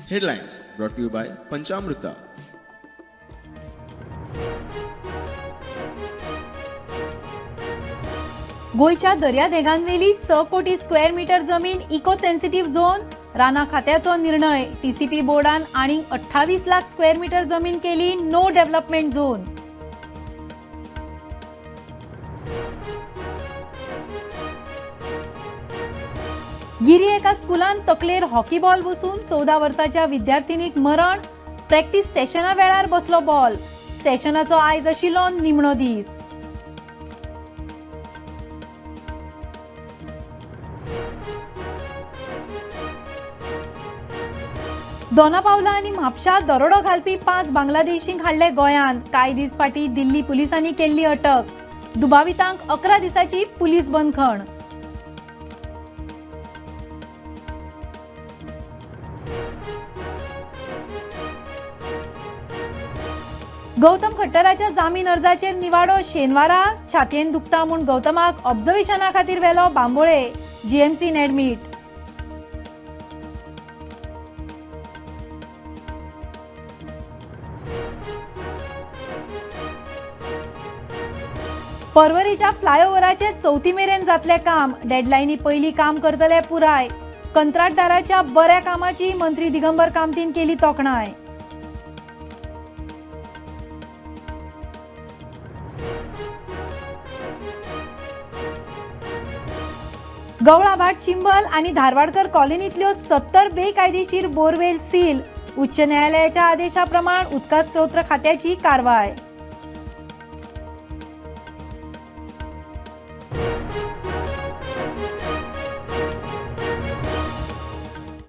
Headlines brought to you by Panchamrita. गोयच्या दर्या देगांवेली 6 कोटी square metre जमीन इको सेन्सिटिव्ह झोन. राना खात्याचो निर्णय. टीसीपी बोर्डान आणि 28 लाख स्क्वेअर मीटर जमीन केली नो डेव्हलपमेंट झोन. गिरी एका स्कुलान तकलेर हॉकी बॉल बसून 14 वर्साच्या विद्यार्थिनीक मरण. प्रॅक्टिस सेशना वेळार बसलो बॉल. सेशनाचो आयज आशिल्लो निमणो दीस. दोनापावला आणि म्हापशां दरोडो घालपी 5 बांगलादेशींक हाडले गोंयांत. कांय दीस फाटीं दिल्ली पुलिसांनी केल्ली अटक. दुबावितांक 11 दिसांची पुलीस बंदखण. गौतम खट्टराच्या जामीन अर्जाचेर निवाडो शेनवारा. छातयेन दुखता म्हूण गौतमाक ऑब्झर्वेशना खातीर व्हेलो बांबोळे. जीएमसीन एडमीट. पर्वरीच्या फ्लायओव्हराचे 4थी मेरेन जातले काम. डेडलायनी पयलीं काम करतले पुराय. कंत्राटदाराच्या बऱ्या कामाची मंत्री दिगंबर कामतीन केली तोखणाय. गवळाभाट चिंबल आणि धारवाडकर कॉलनीतल्यो 70 बेकायदेशीर बोरवेल सील. उच्च न्यायालयाच्या आदेशाप्रमाण उदका स्तोत्र खात्याची कारवाय.